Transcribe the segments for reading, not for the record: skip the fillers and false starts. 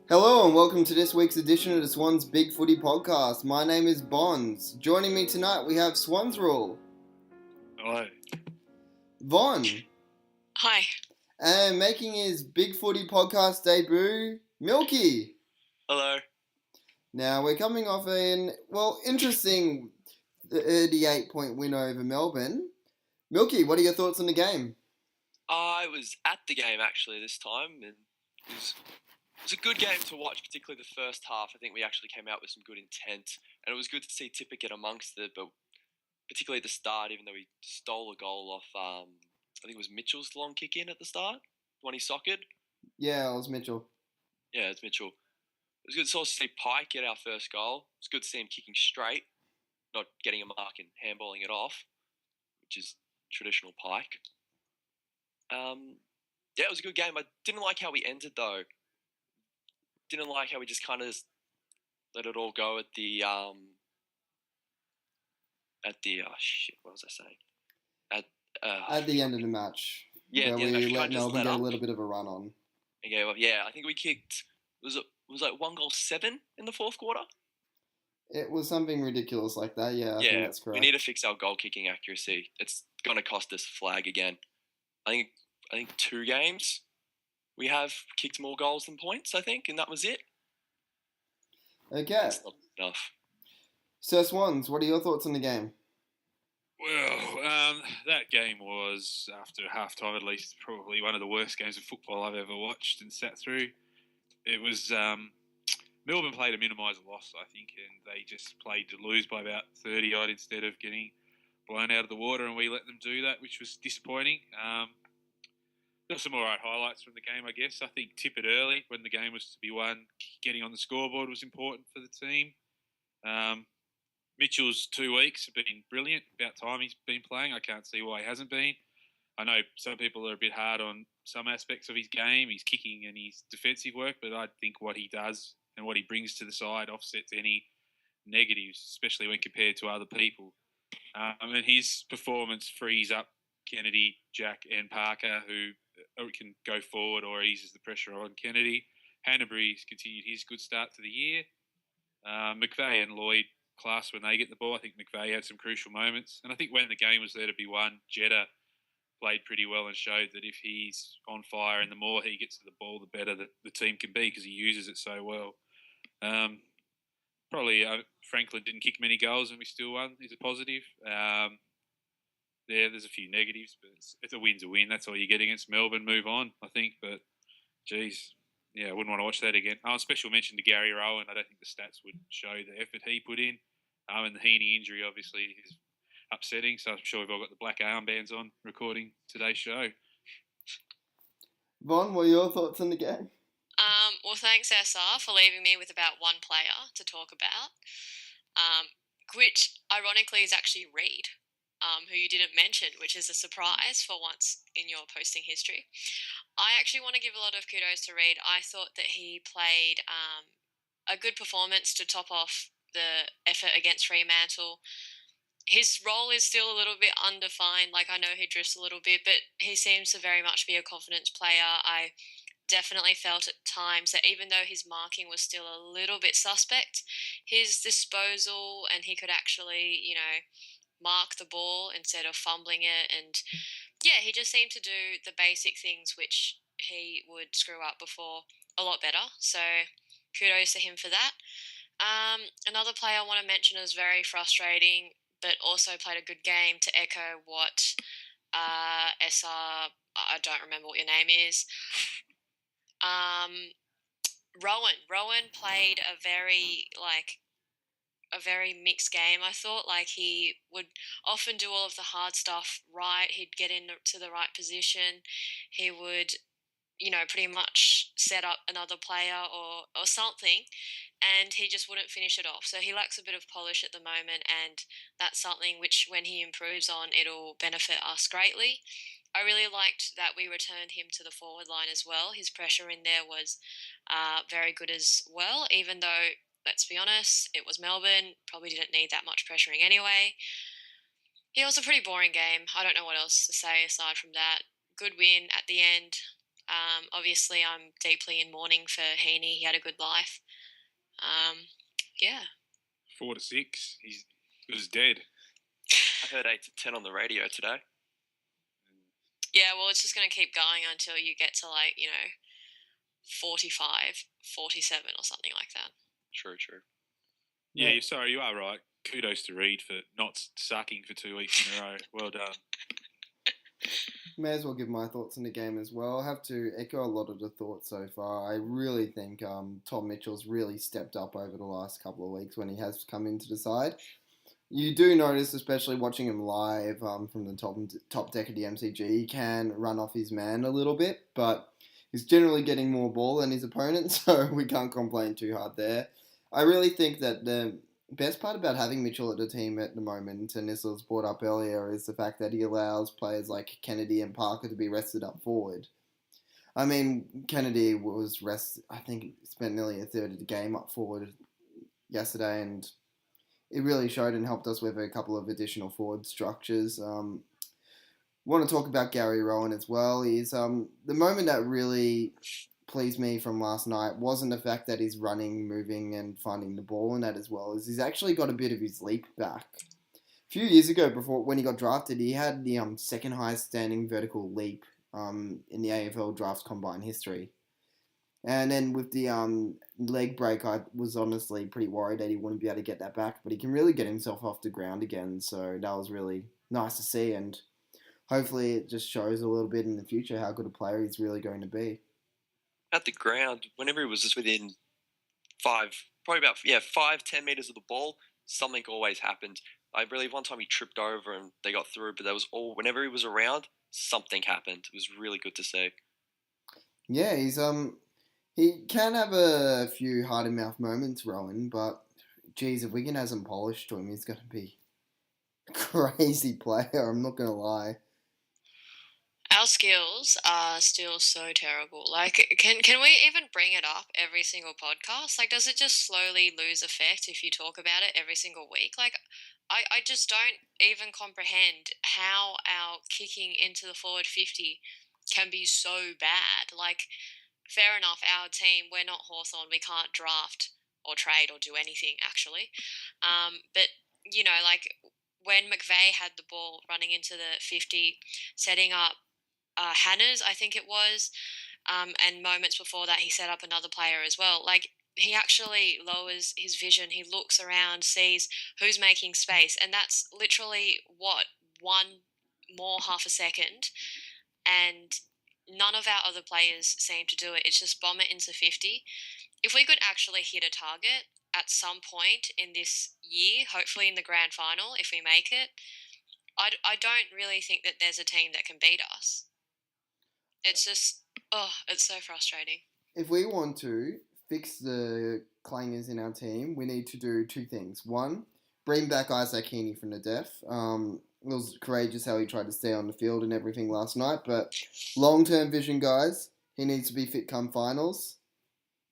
Hello and welcome to this week's edition of the Swans Bigfooty Podcast. My name is Bonz. Joining me tonight we have Swans Rule, Hello. Vonn, Hi. and making his Bigfooty Podcast debut, Milky. Hello. Now we're coming off an, interesting 38-point win over Melbourne. Milky, what are your thoughts on the game? I was at the game actually this time, and it was a good game to watch, particularly the first half. I think we actually came out with some good intent, and it was good to see Tipper get amongst it, but particularly at the start, even though he stole a goal off, I think it was Mitchell's long kick in at the start, the one he socketed. Yeah, it was Mitchell. Yeah, it's Mitchell. It was good to also see Pike get our first goal. It's good to see him kicking straight, not getting a mark and handballing it off, which is traditional Pike. Yeah, it was a good game. I didn't like how we ended, though. Didn't like how we just kind of let it all go at the what was I saying? At the end of the match. Yeah, where at the end we of the match, let we just Melbourne let get a up. little bit of a run on. And gave up. Yeah, I think we kicked. Was like 1-7 in the fourth quarter? It was something ridiculous like that, yeah, I think that's correct. We need to fix our goal kicking accuracy. It's going to cost us a flag again. I think 2 games we have kicked more goals than points, I think, and that was it. Okay. That's not enough. SirSwans, what are your thoughts on the game? Well, that game was, after half-time at least, probably one of the worst games of football I've ever watched and sat through. It was, Melbourne played a minimised loss, I think, and they just played to lose by about 30-odd instead of getting blown out of the water, and we let them do that, which was disappointing. There were some all right highlights from the game, I guess. I think tip it early when the game was to be won. Getting on the scoreboard was important for the team. Mitchell's 2 weeks have been brilliant. About time he's been playing. I can't see why he hasn't been. I know some people are a bit hard on some aspects of his game, his kicking and his defensive work, but I think what he does and what he brings to the side offsets any negatives, especially when compared to other people. And his performance frees up Kennedy, Jack and Parker, who can go forward or eases the pressure on Kennedy. Hanbury's continued his good start to the year. McVeigh and Lloyd class when they get the ball. I think McVeigh had some crucial moments. And I think when the game was there to be won, Jeddah played pretty well and showed that if he's on fire and the more he gets to the ball, the better the team can be because he uses it so well. Probably Franklin didn't kick many goals and we still won is a positive. There's a few negatives, but it's a win's a win. That's all you get against Melbourne. Move on, I think. But, geez, yeah, I wouldn't want to watch that again. Special mention to Gary Rowan. I don't think the stats would show the effort he put in. And the Heeney injury, obviously, is upsetting. So I'm sure we've all got the black armbands on recording today's show. Vonn, what are your thoughts on the game? Well, thanks, SR, for leaving me with about one player to talk about, which, ironically, is actually Reed, who you didn't mention, which is a surprise for once in your posting history. I actually want to give a lot of kudos to Reed. I thought that he played a good performance to top off the effort against Fremantle. His role is still a little bit undefined. Like, I know he drifts a little bit, but he seems to very much be a confidence player. I definitely felt at times that even though his marking was still a little bit suspect, his disposal and he could actually, mark the ball instead of fumbling it. And yeah, he just seemed to do the basic things which he would screw up before a lot better. So kudos to him for that. Another player I want to mention is very frustrating, but also played a good game to echo what SR, I don't remember what your name is. Rowan played a very mixed game. I thought he would often do all of the hard stuff right. He'd get into the right position. He would, pretty much set up another player or something, and he just wouldn't finish it off. So he lacks a bit of polish at the moment, and that's something which, when he improves on, it'll benefit us greatly. I really liked that we returned him to the forward line as well. His pressure in there was very good as well, even though, let's be honest, it was Melbourne, probably didn't need that much pressuring anyway. Yeah, it was a pretty boring game. I don't know what else to say aside from that. Good win at the end. Obviously, I'm deeply in mourning for Heeney. He had a good life. Yeah. 4 to 6. He was dead. I heard 8 to 10 on the radio today. Yeah, well, it's just going to keep going until you get to 45, 47 or something like that. True. Yeah, sorry, you are right. Kudos to Reed for not sucking for 2 weeks in a row. Well done. May as well give my thoughts on the game as well. I have to echo a lot of the thoughts so far. I really think Tom Mitchell's really stepped up over the last couple of weeks when he has come into the side. You do notice, especially watching him live from the top deck of the MCG, he can run off his man a little bit, but he's generally getting more ball than his opponent, so we can't complain too hard there. I really think that the best part about having Mitchell at the team at the moment, and this was brought up earlier, is the fact that he allows players like Kennedy and Parker to be rested up forward. I mean, Kennedy was I think spent nearly a third of the game up forward yesterday, and it really showed and helped us with a couple of additional forward structures. Want to talk about Gary Rowan as well. He's the moment that really pleased me from last night wasn't the fact that he's running, moving, and finding the ball and that as well, as he's actually got a bit of his leap back. A few years ago, before when he got drafted, he had the second highest standing vertical leap in the AFL draft combine history. And then with the leg break, I was honestly pretty worried that he wouldn't be able to get that back, but he can really get himself off the ground again, so that was really nice to see, and hopefully it just shows a little bit in the future how good a player he's really going to be. At the ground, whenever he was just within 5, 10 metres of the ball, something always happened. I believe one time he tripped over and they got through, but whenever he was around, something happened. It was really good to see. Yeah, he can have a few hard-in-mouth moments, Rowan, but geez, if Wigan has him polished to him, he's going to be a crazy player, I'm not going to lie. Our skills are still so terrible. Can we even bring it up every single podcast? Does it just slowly lose effect if you talk about it every single week? I just don't even comprehend how our kicking into the forward 50 can be so bad. Fair enough, our team, we're not Hawthorn, we can't draft or trade or do anything, actually. But, when McVeigh had the ball running into the 50, setting up Hannah's, I think it was, and moments before that he set up another player as well. He actually lowers his vision, he looks around, sees who's making space, and that's literally, half a second, and none of our other players seem to do it. It's just bomb it into 50. If we could actually hit a target at some point in this year, hopefully in the grand final, if we make it, I don't really think that there's a team that can beat us. It's just, it's so frustrating. If we want to fix the clangers in our team, we need to do two things. One, bring back Isaac Heeney from the deaf. It was courageous how he tried to stay on the field and everything last night, but long-term vision, guys, he needs to be fit come finals.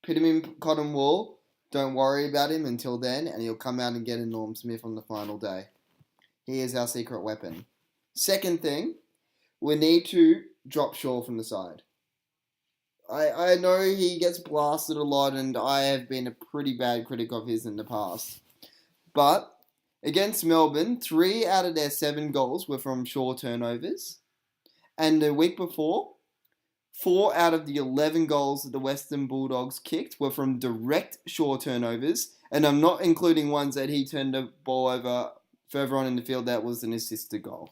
Put him in cotton wool. Don't worry about him until then, and he'll come out and get a Norm Smith on the final day. He is our secret weapon. Second thing, we need to drop Shaw from the side. I know he gets blasted a lot, and I have been a pretty bad critic of his in the past. But against Melbourne, 3 out of their 7 goals were from Shaw turnovers. And the week before, 4 out of the 11 goals that the Western Bulldogs kicked were from direct Shaw turnovers. And I'm not including ones that he turned the ball over further on in the field that was an assisted goal.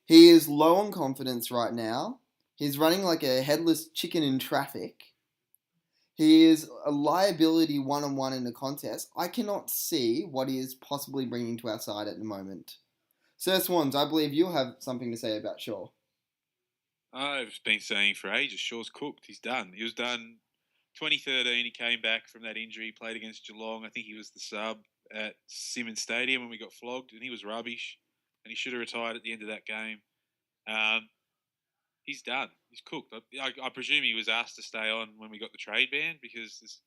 He is low on confidence right now. He's running like a headless chicken in traffic. He is a liability one-on-one in the contest. I cannot see what he is possibly bringing to our side at the moment. SirSwans, I believe you have something to say about Shaw. I've been saying for ages, Shaw's cooked. He's done. He was done 2013. He came back from that injury, played against Geelong. I think he was the sub at Simmons Stadium when we got flogged, and he was rubbish. And he should have retired at the end of that game. He's done. He's cooked. I presume he was asked to stay on when we got the trade ban because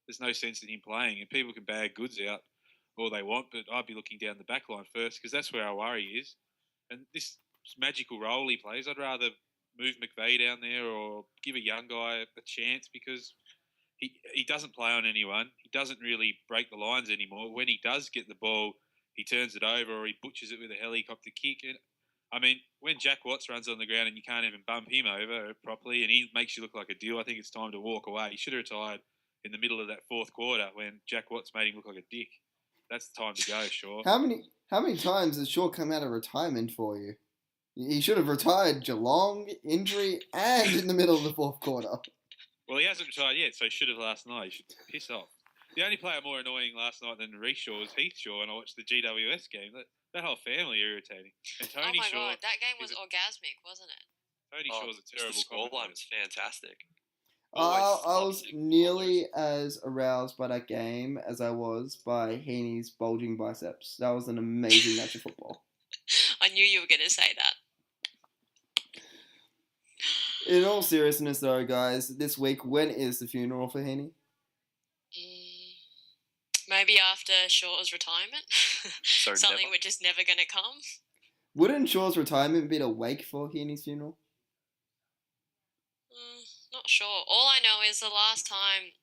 there's no sense in him playing. And people can bag goods out all they want, but I'd be looking down the back line first because that's where our worry is. And this magical role he plays, I'd rather move McVeigh down there or give a young guy a chance because he doesn't play on anyone. He doesn't really break the lines anymore. When he does get the ball, he turns it over or he butchers it with a helicopter kick. And I mean, when Jack Watts runs on the ground and you can't even bump him over properly and he makes you look like a deal, I think it's time to walk away. He should have retired in the middle of that fourth quarter when Jack Watts made him look like a dick. That's the time to go, Shaw. How many times has Shaw come out of retirement for you? He should have retired Geelong, injury, and in the middle of the fourth quarter. Well, he hasn't retired yet, so he should have last night. He should piss off. The only player more annoying last night than Reece Shaw was Heath Shaw, and I watched the GWS game. That whole family irritating. And Tony oh my Shaw, God, that game was orgasmic, wasn't it? Tony Shaw's a terrible The scoreline commentator. was fantastic. I was nearly as aroused by that game as I was by Heeney's bulging biceps. That was an amazing match of football. I knew you were going to say that. In all seriousness, though, guys, this week, when is the funeral for Heeney? Maybe after Shaw's retirement. So Something never. which is never going to come. Wouldn't Shaw's retirement be a wake for Heeney's funeral? Not sure. All I know is the last time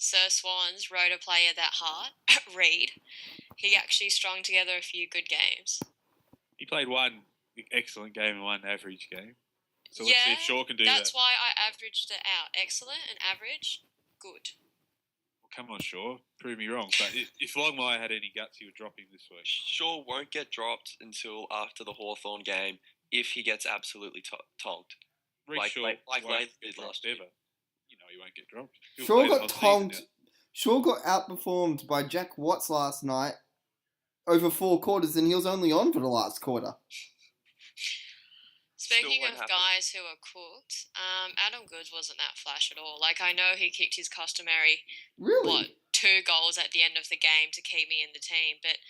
SirSwans rode a player that hard, Reed, he actually strung together a few good games. He played one excellent game and one average game. So let's see if Shaw can do that. That's why I averaged it out. Excellent and average, good. Well, come on, Shaw. Prove me wrong. But if Longmire had any guts, he would drop him this week. Shaw won't get dropped until after the Hawthorn game if he gets absolutely tonked. Like Latham did last year. Ever. You know he won't get dropped. He'll Shaw play the got whole season tonked. now. Shaw got outperformed by Jack Watts last night over 4 quarters, and he was only on for the last quarter. Speaking of guys who are cooked, Adam Goods wasn't that flash at all. Like, I know he kicked his customary, Really? 2 goals at the end of the game to keep me in the team. But,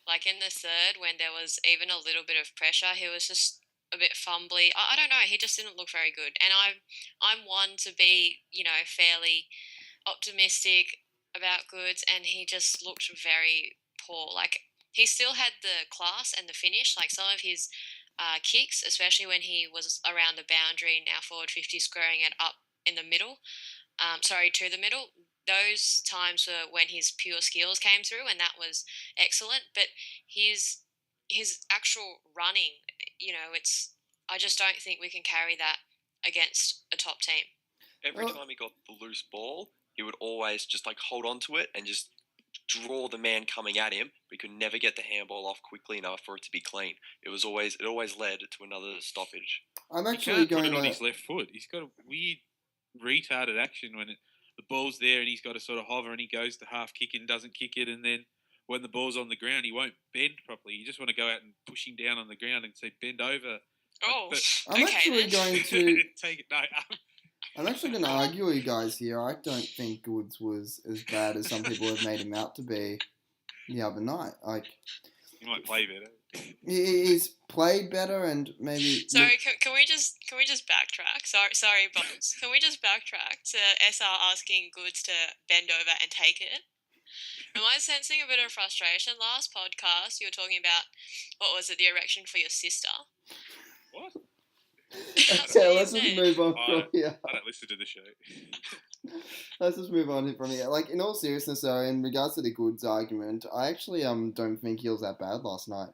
like, in the third, when there was even a little bit of pressure, he was just a bit fumbly. I don't know, he just didn't look very good. And I'm one to be, fairly optimistic about Goods, and he just looked very poor. Like, he still had the class and the finish. Like, some of his kicks, especially when he was around the boundary, now forward 50, squaring it up in the middle, to the middle. Those times were when his pure skills came through, and that was excellent. But his actual running, I just don't think we can carry that against a top team. Every time he got the loose ball, he would always just hold on to it and just draw the man coming at him. We could never get the handball off quickly enough for it to be clean. It always led to another stoppage. I'm He actually can't put going it on to... his left foot. He's got a weird retarded action when the ball's there and he's got to sort of hover and he goes to half kick and doesn't kick it, and then when the ball's on the ground he won't bend properly. You just want to go out and push him down on the ground and say bend over. Oh, I'm okay actually then. going to... Take it. No. I'm actually going to argue with you guys here. I don't think Goods was as bad as some people have made him out to be the other night. He might play better. He's played better, and maybe... Sorry, can we just backtrack? Sorry, Bonz. Can we just backtrack to SR asking Goods to bend over and take it? Am I sensing a bit of frustration? Last podcast, you were talking about, what was it, the erection for your sister? What? Okay, let's just move on from here. I don't listen to the show. Let's just move on from here. Like, in all seriousness, though, in regards to the Goods argument, I actually don't think he was that bad last night.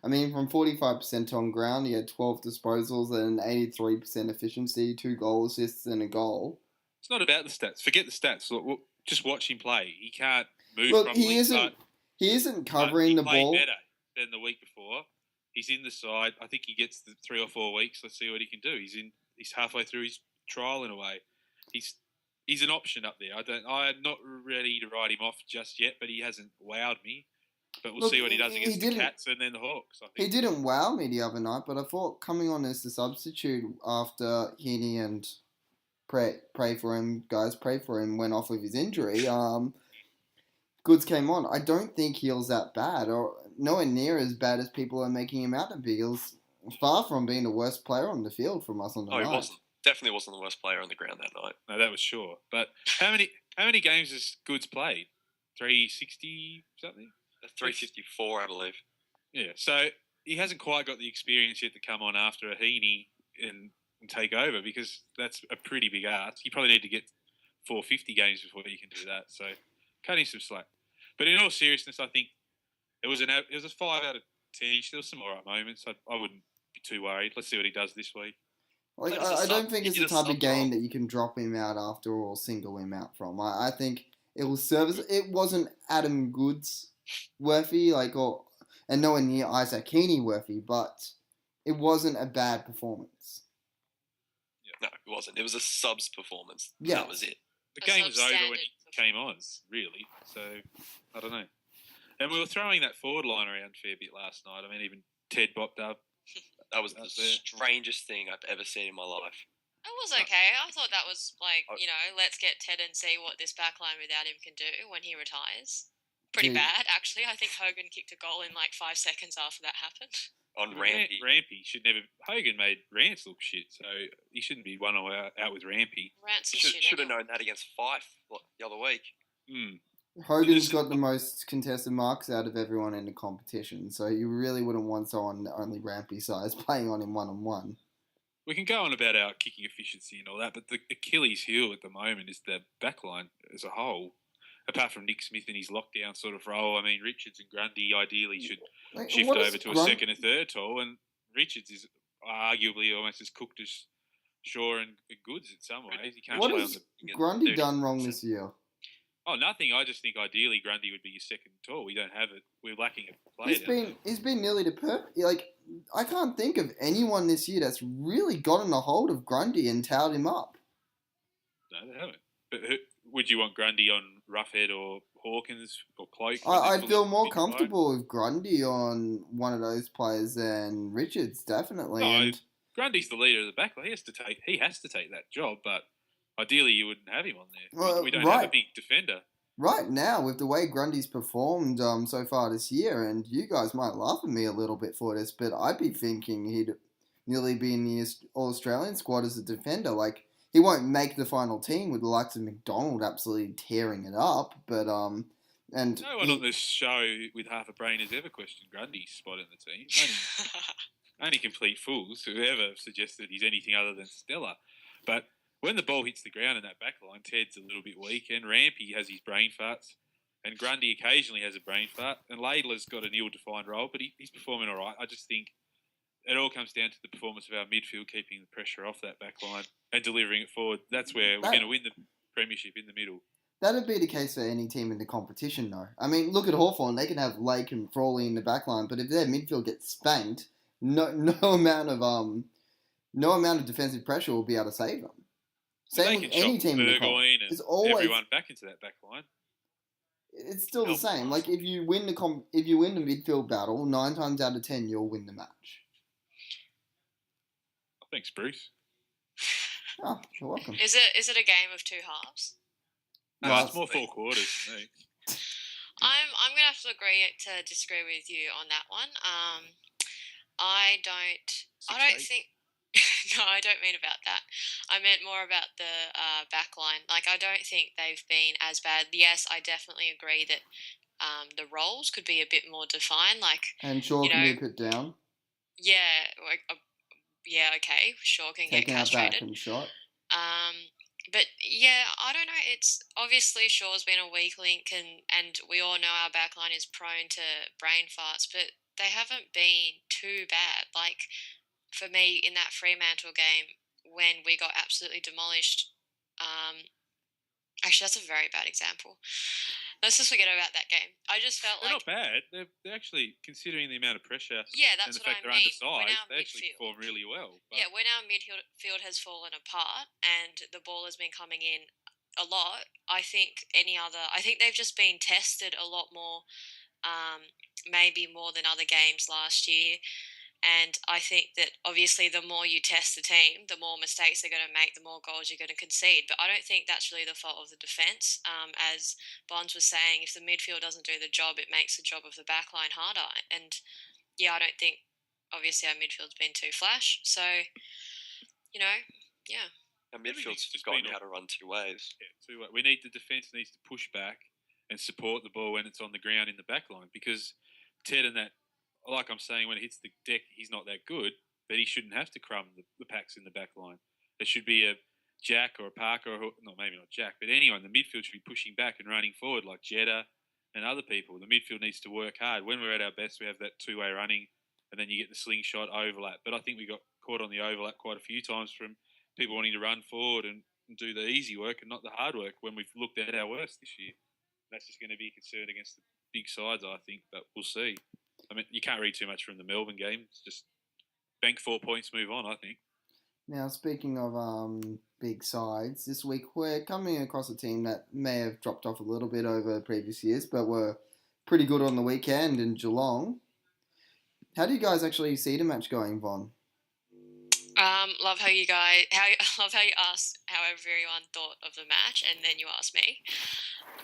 I mean, from 45% on ground, he had 12 disposals and an 83% efficiency, 2 goal assists and a goal. It's not about the stats. Forget the stats. Look, just watch him play. He can't move Look, properly. he isn't covering the ball. He played better than the week before. He's in the side. I think he gets the 3 or 4 weeks. Let's see what he can do. He's halfway through his trial in a way. He's an option up there. I'm not ready to write him off just yet, but he hasn't wowed me. But we'll see what he does against the Cats and then the Hawks. I think. He didn't wow me the other night, but I thought coming on as the substitute after Heeney and pray for him went off with his injury. Goods came on. I don't think he was that bad, or nowhere near as bad as people are making him out to be. He was far from being the worst player on the field from us on the night. He wasn't. Definitely wasn't the worst player on the ground that night. No, that was sure. But how many games has Goods played? 360 something? 354, I believe. Yeah, so he hasn't quite got the experience yet to come on after a Heeney and and take over, because that's a pretty big ask. You probably need to get 450 games before you can do that. So cut him some slack. But in all seriousness, I think it was a 5 out of 10. There was some all right moments. I wouldn't be too worried. Let's see what he does this week. Like, I don't think it's the type of game that you can drop him out after or single him out from. I think it will service. It wasn't Adam Goods worthy, and nowhere near Isaac Heeney worthy, but it wasn't a bad performance. No, it wasn't. It was a subs performance. Yeah. That was it. The game was over when he came on, really. So, I don't know. And we were throwing that forward line around a fair bit last night. I mean, even Ted bopped up. That was the strangest thing I've ever seen in my life. It was okay. I thought that was let's get Ted and see what this backline without him can do when he retires. Pretty bad, actually. I think Hogan kicked a goal in 5 seconds after that happened. On Rampy. Rampy should never. Hogan made Rance look shit, so he shouldn't be one out with Rampy. Rance should have known that against Fife the other week. Hogan's got the most contested marks out of everyone in the competition, so you really wouldn't want someone only Rampy size playing on him one-on-one. We can go on about our kicking efficiency and all that, but the Achilles heel at the moment is the backline as a whole. Apart from Nick Smith in his lockdown sort of role, I mean, Richards and Grundy ideally should shift over to a second and third tall, and Richards is arguably almost as cooked as Shaw and Goods in some ways. He can't what play has on the Grundy done wrong this year? Oh, nothing. I just think ideally Grundy would be your second tall. We don't have it. We're lacking a player. He's been nearly to I can't think of anyone this year that's really gotten a hold of Grundy and towed him up. No, they haven't. But would you want Grundy on Roughhead or Hawkins or Cloak? I'd feel more comfortable with Grundy on one of those players than Richards, definitely. No, Grundy's the leader of the back line. He has to take that job, but ideally you wouldn't have him on there. We don't have a big defender. Right now, with the way Grundy's performed so far this year, and you guys might laugh at me a little bit for this, but I'd be thinking he'd nearly be in the All-Australian squad as a defender. He won't make the final team with the likes of McDonald absolutely tearing it up, but and no one on this show with half a brain has ever questioned Grundy's spot in the team. Only complete fools who ever suggested he's anything other than stellar. But when the ball hits the ground in that back line, Ted's a little bit weak, and Rampy has his brain farts, and Grundy occasionally has a brain fart, and Laidler's got an ill-defined role, but he's performing all right. I just think it all comes down to the performance of our midfield, keeping the pressure off that back line and delivering it forward. That's where we're going to win the premiership, in the middle. That'd be the case for any team in the competition, though. I mean, look at Hawthorn. They can have Lake and Frawley in the back line, but if their midfield gets spanked, no amount of defensive pressure will be able to save them. Same with any team in the competition. It's always everyone back into that back line. It's still the same. If you win the midfield battle, 9 times out of 10 you'll win the match. Thanks, Bruce. Oh, you're welcome. Is it a game of 2 halves? No, it's more 4 quarters. No. I'm gonna have to agree to disagree with you on that one. I don't think. No, I don't mean about that. I meant more about the back line. I don't think they've been as bad. Yes, I definitely agree that the roles could be a bit more defined. And Shaw can be put down. Yeah, okay. Shaw can get castrated. Taken out back and shot. But yeah, I don't know. It's obviously Shaw's been a weak link, and we all know our back line is prone to brain farts, but they haven't been too bad. For me, in that Fremantle game, when we got absolutely demolished, actually, that's a very bad example. Let's just forget about that game. I just felt they're not bad. They're actually, considering the amount of pressure that's and the what fact I they're mean. undersized, they actually perform really well. But yeah, when our midfield has fallen apart and the ball has been coming in a lot, I think they've just been tested a lot more, maybe more than other games last year. And I think that obviously the more you test the team, the more mistakes they're going to make, the more goals you're going to concede. But I don't think that's really the fault of the defence. As Bonz was saying, if the midfield doesn't do the job, it makes the job of the back line harder. And yeah, I don't think, obviously, our midfield's been too flash. So, yeah. Our midfield's just gotten how to run 2 ways. Yeah, 2 ways. We need the defence needs to push back and support the ball when it's on the ground in the back line, because Ted and that, like I'm saying, when it hits the deck, he's not that good. but he shouldn't have to crumb the packs in the back line. There should be a Jack or a Parker, maybe not Jack, but anyone. The midfield should be pushing back and running forward like Jetta and other people. The midfield needs to work hard. When we're at our best, we have that two-way running, and then you get the slingshot overlap. But I think we got caught on the overlap quite a few times from people wanting to run forward and do the easy work and not the hard work when we've looked at our worst this year. That's just going to be a concern against the big sides, I think, but we'll see. I mean, you can't read too much from the Melbourne game. It's just bank 4 points, move on, I think. Now, speaking of big sides, this week we're coming across a team that may have dropped off a little bit over previous years, but were pretty good on the weekend in Geelong. How do you guys actually see the match going, Vonn? Love how you asked how everyone thought of the match, and then you asked me.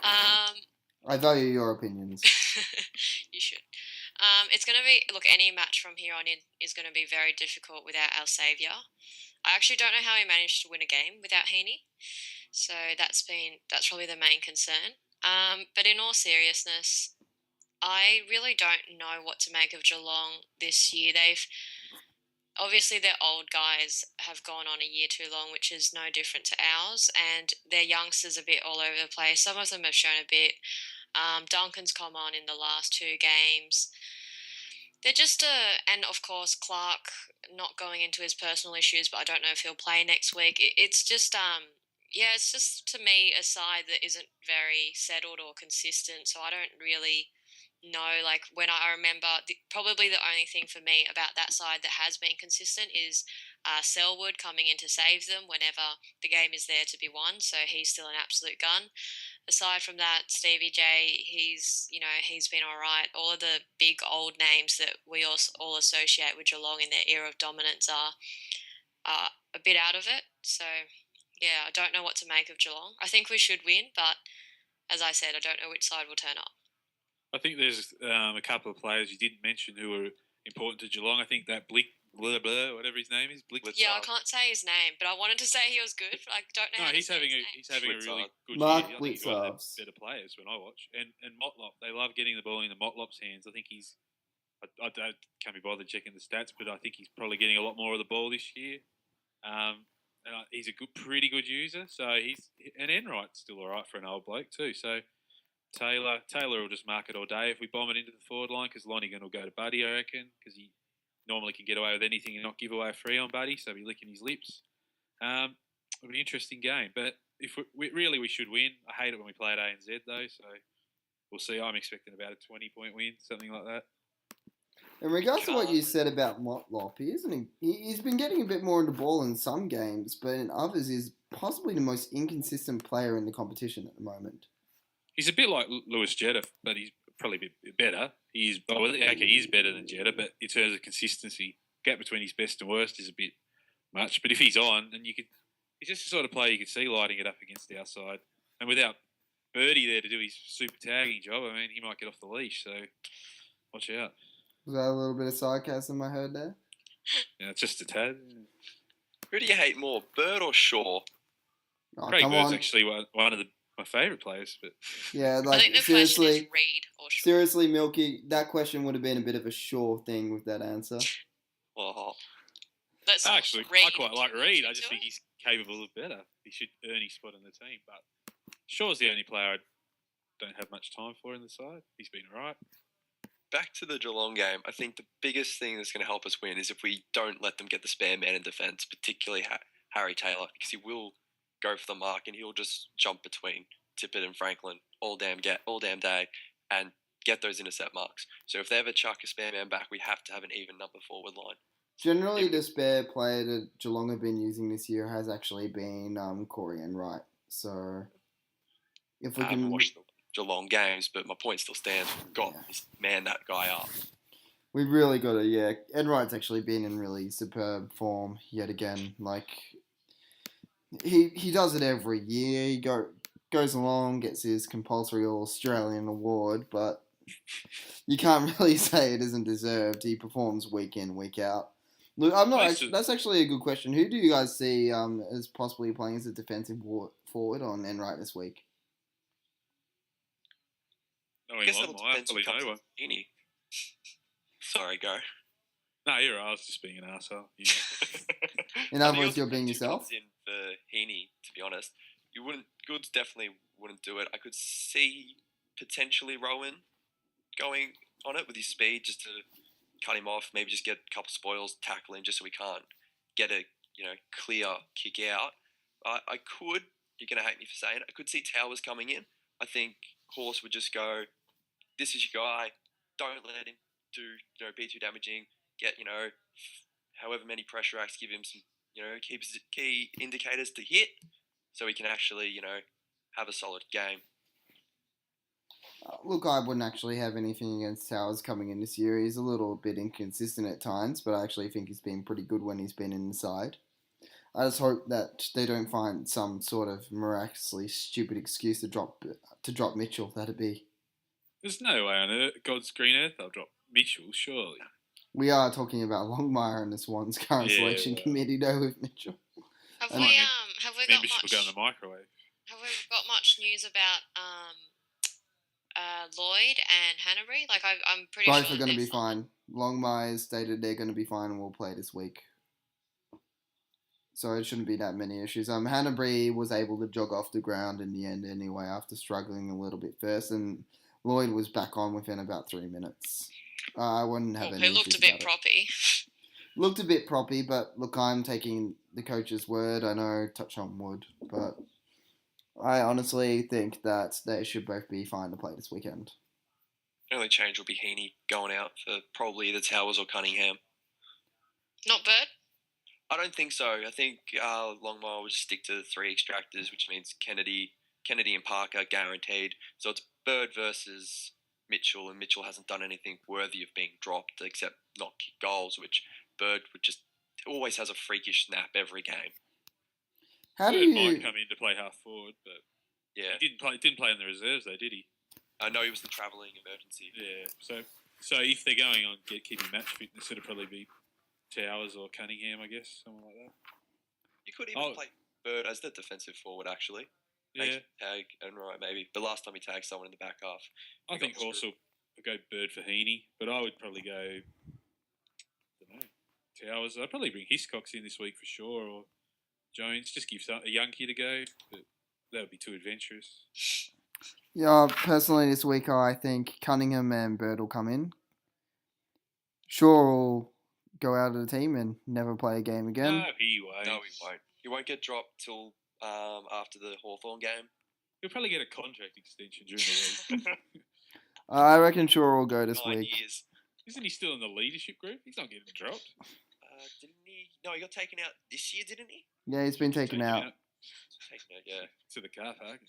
I value your opinions. You should. It's going to be, any match from here on in is going to be very difficult without our saviour. I actually don't know how he managed to win a game without Heeney, so that's probably the main concern. But in all seriousness, I really don't know what to make of Geelong this year. Obviously, their old guys have gone on a year too long, which is no different to ours, and their youngsters are a bit all over the place. Some of them have shown a bit. Duncan's come on in the last 2 games. They're just and of course Clark not going into his personal issues, but I don't know if he'll play next week. It's just it's just to me a side that isn't very settled or consistent. So I don't really know. When I remember, probably the only thing for me about that side that has been consistent is Selwood coming in to save them whenever the game is there to be won. So he's still an absolute gun. Aside from that, Stevie J, he's been all right. All of the big old names that we all associate with Geelong in their era of dominance are a bit out of it. So, yeah, I don't know what to make of Geelong. I think we should win, but as I said, I don't know which side will turn up. I think there's a couple of players you didn't mention who were important to Geelong. I think that whatever his name is, Yeah, I can't say his name, but I wanted to say he was good. But I don't know. No, he's having a really good Mark year. I think he's one of the better players when I watch. And Motlop, they love getting the ball in the Motlop's hands. I think I can't be bothered checking the stats, but I think he's probably getting a lot more of the ball this year. And he's a pretty good user. So and Enright's still all right for an old bloke too. So Taylor will just mark it all day if we bomb it into the forward line, because Lonergan will go to Buddy, I reckon, because he normally can get away with anything and not give away a free on Buddy, so he'll be licking his lips. It'll be an interesting game, but if we should win. I hate it when we play at ANZ though, so we'll see. I'm expecting about a 20-point win, something like that. In regards to what you said about Motlop, he's been getting a bit more on the ball in some games, but in others is possibly the most inconsistent player in the competition at the moment. He's a bit like Lewis Jetta, but he's probably a bit better. He is better than Jetta, but in terms of consistency, gap between his best and worst is a bit much. But if he's on, then he's just the sort of player you could see lighting it up against the outside. And without Birdie there to do his super tagging job, I mean, he might get off the leash. So watch out. Was that a little bit of sarcasm I heard there? Yeah, it's just a tad. Who do you hate more, Bird or Shaw? Oh, Craig come Bird's on. actually one of my favourite players, but Yeah, I think the question is seriously, Reid or Shaw. seriously, Milky, that question would have been a bit of a sure thing with that answer. Oh, Let's actually, Reid I quite like Reid. I just into think it. he's capable of better. He should earn his spot in the team, but Shaw's the only player I don't have much time for in the side. He's been all right. back to the Geelong game. I think the biggest thing that's going to help us win is if we don't let them get the spare man in defence, particularly Harry Taylor, because he will go for the mark and he'll just jump between Tippett and Franklin all damn day and get those intercept marks. So if they ever chuck a spare man back, we have to have an even number forward line. Generally, the spare player that Geelong have been using this year has actually been Corey Enright. So if we I haven't can watched the Geelong games, but my point still stands. We've got to man that guy up. We've really got to, yeah. Enright's actually been in really superb form yet again. Like, he does it every year. He goes along, gets his compulsory All-Australian award, but you can't really say it isn't deserved. He performs week in, week out. Look, that's actually a good question. Who do you guys see as possibly playing as a defensive forward on Enright this week? I guess that'll depend who comes in Heeney. Sorry, go. No, you're right. I was just being an arsehole. In other He words, also you're being put two yourself? points in for Heeney, to be honest. Goods definitely wouldn't do it. I could see potentially Rowan going on it with his speed just to cut him off, maybe just get a couple spoils, tackle him just so we can't get a clear kick out. I could, you're going to hate me for saying it, I could see Towers coming in. I think Horse would just go, this is your guy, don't let him be too damaging, get, however many pressure acts, give him some, key indicators to hit so he can actually, have a solid game. Look, I wouldn't actually have anything against Towers coming in this year. He's a little bit inconsistent at times, but I actually think he's been pretty good when he's been inside. I just hope that they don't find some sort of miraculously stupid excuse to drop Mitchell. That'd be. There's no way on earth, God's green earth, they'll drop Mitchell, surely. We are talking about Longmire and the Swans current selection committee, though, with Mitchell. Have And- we got Maybe she'll much? go in the microwave. Have we got much news about Lloyd and Hanbury? Like I'm pretty Both sure are going to they're be fine. Longmire stated they're going to be fine and will play this week. So it shouldn't be that many issues. Hanbury was able to jog off the ground in the end anyway after struggling a little bit first, and Lloyd was back on within about 3 minutes. I wouldn't have any He looked issues a bit about it. proppy. Looked a bit proppy, but look, I'm taking the coach's word. I know, touch on wood, but I honestly think that they should both be fine to play this weekend. The only change will be Heeney going out for probably either Towers or Cunningham. Not Bird. I don't think so. I think Longmire will just stick to the 3 extractors, which means Kennedy and Parker guaranteed. So it's Bird versus Mitchell, and Mitchell hasn't done anything worthy of being dropped except not kick goals, which Bird would just always has a freakish snap every game. How do Bird you? might come in to play half forward, but Yeah, he didn't play in the reserves though, did he? I know he was the travelling emergency. Yeah. So if they're going on keeping match fitness, it'll probably be Towers or Cunningham, I guess, something like that. You could even play Bird as the defensive forward, actually. Yeah. Tag and right, maybe. But last time he tagged someone in the back half. I think Horse will go Bird for Heeney, but I would probably go, I don't know, Towers. I'd probably bring Hiscox in this week for sure, or Jones. Just give a young kid a go, but that would be too adventurous. Yeah, personally this week I think Cunningham and Bird will come in. Shaw will go out of the team and never play a game again. No, he won't. No, he won't. He won't get dropped till after the Hawthorn game. He'll probably get a contract extension during the week. I reckon Shaw will go this 9 week. years. Isn't he still in the leadership group? He's not getting dropped. Didn't he? No, he got taken out this year, didn't he? Yeah, he's been taken out. Taken out, yeah. To the car park.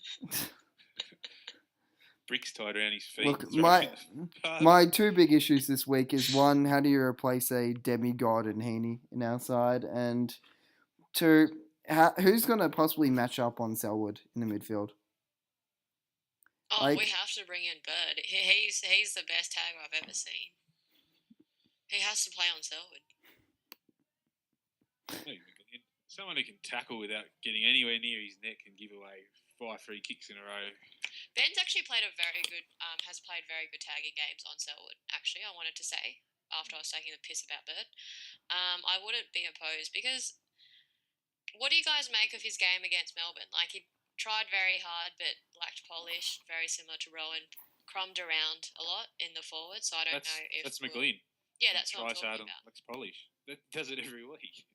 Bricks tied around his feet. Look, thrown in the park. my 2 big issues this week is 1, how do you replace a demigod in Heeney in our side? And 2, who's going to possibly match up on Selwood in the midfield? Oh, Like- we have to bring in Bird. He's the best tagger I've ever seen. He has to play on Selwood. Someone who can tackle without getting anywhere near his neck and give away 5 free kicks in a row. Ben's actually played has played very good tagging games on Selwood, actually, I wanted to say, after I was taking the piss about Bird. I wouldn't be opposed, because what do you guys make of his game against Melbourne? Like, he tried very hard, but lacked polish, very similar to Rowan, crumbed around a lot in the forward, so I don't know if... That's McLean. Yeah, that's what I'm Tries hard talking and about. lacks polish. That does it every week.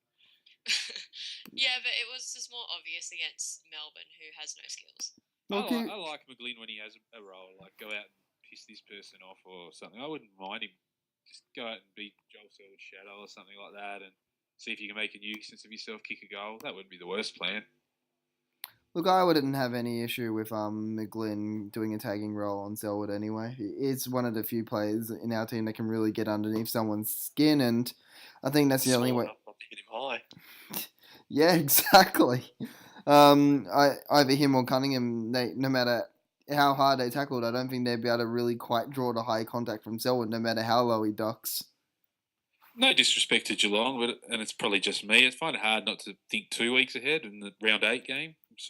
Yeah, but it was just more obvious against Melbourne, who has no skills. Okay. I like McLean when he has a role, like go out and piss this person off or something. I wouldn't mind him. Just go out and beat Joel Selwood's shadow or something like that and see if you can make a nuisance of yourself, kick a goal. That wouldn't be the worst plan. Look, I wouldn't have any issue with McGlynn doing a tagging role on Selwood anyway. He's one of the few players in our team that can really get underneath someone's skin, and I think that's the only way. Not to hit him high. Yeah, exactly. Either him or Cunningham, no matter how hard they tackled, I don't think they'd be able to really quite draw the high contact from Selwood, no matter how low he ducks. No disrespect to Geelong, and it's probably just me. I find it hard not to think 2 weeks ahead in the round 8 game, which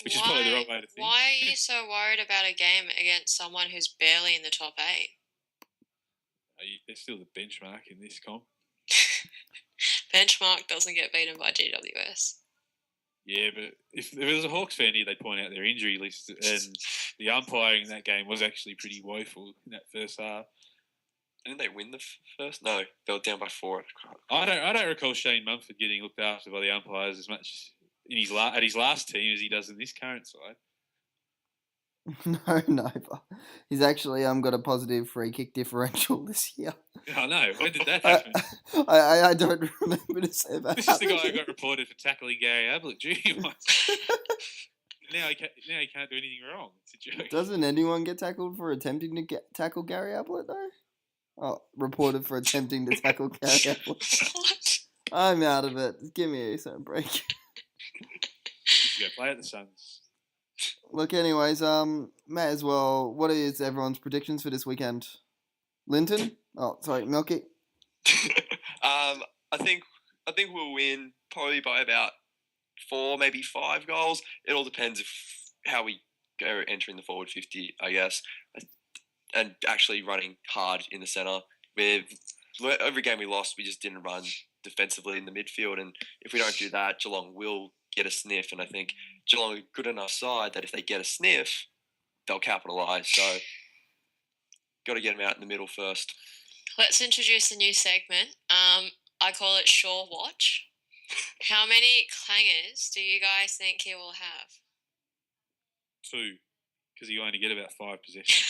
is probably the wrong way to think. Why are you so worried about a game against someone who's barely in the top 8? They're still the benchmark in this comp. Benchmark doesn't get beaten by GWS. Yeah, but if there was a Hawks fan here, they'd point out their injury list, and the umpiring in that game was actually pretty woeful in that first half. Didn't they win the first? No, they were down by 4. I don't recall Shane Mumford getting looked after by the umpires as much in at his last team as he does in this current side. No, but he's actually got a positive free kick differential this year. I know. When did that happen? I don't remember to say that. This is the guy who got reported for tackling Gary Ablett junior once. Now he can't do anything wrong. It's a joke. Doesn't anyone get tackled for attempting to tackle Gary Ablett though? Oh, reported for attempting to tackle Gary Ablett. What? I'm out of it. Give me a break. You should go play at the Suns. Look, anyways, may as well. What is everyone's predictions for this weekend? Linton? Oh, sorry, Milky. I think we'll win probably by about 4, maybe 5 goals. It all depends how we go entering the forward 50, I guess, and actually running hard in the centre. Every game we lost, we just didn't run defensively in the midfield, and if we don't do that, Geelong will get a sniff, and I think Geelong are a good enough side that if they get a sniff, they'll capitalise. So, got to get them out in the middle first. Let's introduce a new segment. I call it Shaw Watch. How many clangers do you guys think he will have? 2, because you only get about 5 possessions.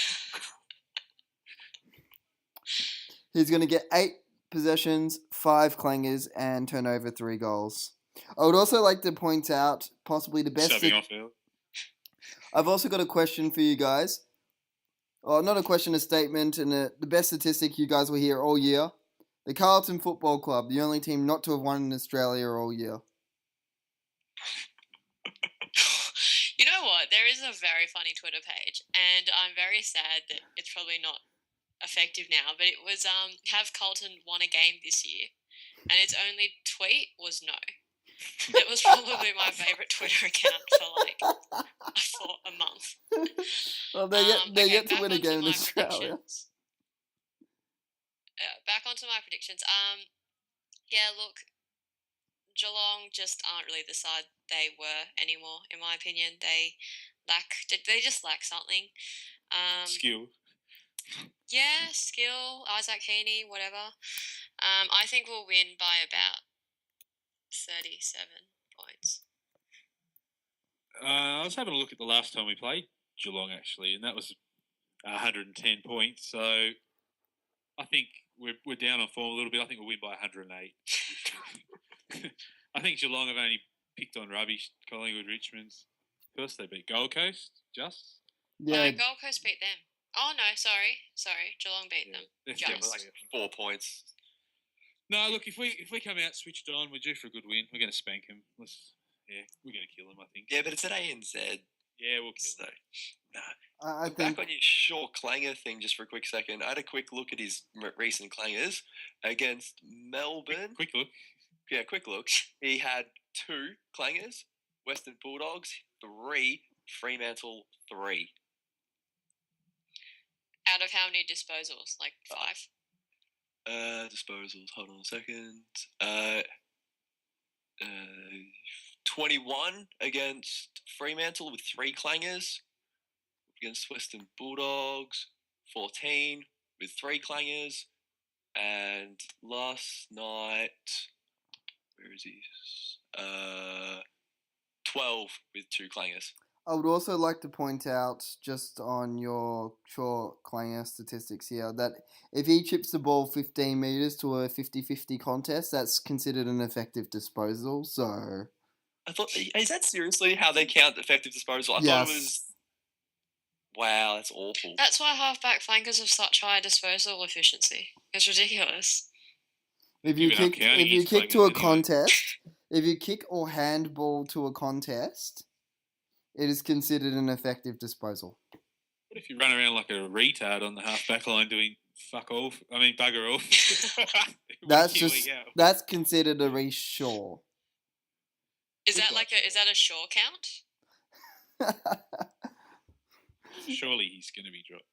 He's going to get 8 possessions, 5 clangers, and turn over 3 goals. I would also like to point out possibly the best... Shoving off early. I've also got a question for you guys. Well, not a question, a statement, and the best statistic you guys will hear all year. The Carlton Football Club, the only team not to have won in Australia all year. You know what? There is a very funny Twitter page, and I'm very sad that it's probably not effective now, but it was have Carlton won a game this year, and its only tweet was no. It was probably my favourite Twitter account for a month. Well, they get to win a game in Australia. Back onto my predictions. Yeah, look, Geelong just aren't really the side they were anymore, in my opinion. They just lack something. Skill. Yeah, skill, Isaac Heeney, whatever. I think we'll win by about 37 points. I was having a look at the last time we played Geelong, actually, and that was 110 points. So I think we're down on form a little bit. I think we'll win by 108. I think Geelong have only picked on rubbish. Collingwood, Richmond. Who else they beat? Gold Coast, just? Yeah. No, Gold Coast beat them. Oh, no, sorry. Geelong beat them. Just. Like 4 points. No, look, if we come out switched on, we're due for a good win. We're going to spank them. We're going to kill them, I think. Yeah, but it's at ANZ. Yeah, we'll kill them. No. I think... Back on your Shaw clanger thing just for a quick second. I had a quick look at his recent clangers against Melbourne. Quick look. Yeah, quick look. He had 2 clangers, Western Bulldogs 3, Fremantle 3. Out of how many disposals? Like 5? Disposals. Hold on a second. 21 against Fremantle with 3 clangers. Against Western Bulldogs, 14 with 3 clangers. And last night, where is he? 12 with 2 clangers. I would also like to point out, just on your short clanger statistics here, that if he chips the ball 15 metres to a 50-50 contest, that's considered an effective disposal, so... I thought, is that seriously how they count effective disposal? I thought it was... Wow, that's awful. That's why halfback flankers have such high disposal efficiency. It's ridiculous. If you kick to a contest, if you kick or handball to a contest, it is considered an effective disposal. What if you run around like a retard on the half-back line doing bugger off? That's considered a reshore. Is that a shore count? Surely he's going to be dropped.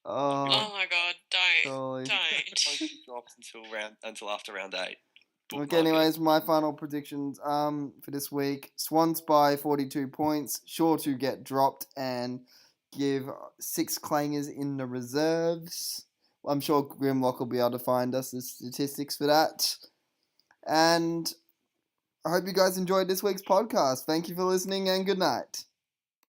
Oh my God! Don't. He drops until after round 8. book Okay, market. anyways, my final predictions for this week. Swans by 42 points, sure to get dropped and give 6 clangers in the reserves. I'm sure Grimlock will be able to find us the statistics for that. And I hope you guys enjoyed this week's podcast. Thank you for listening and good night.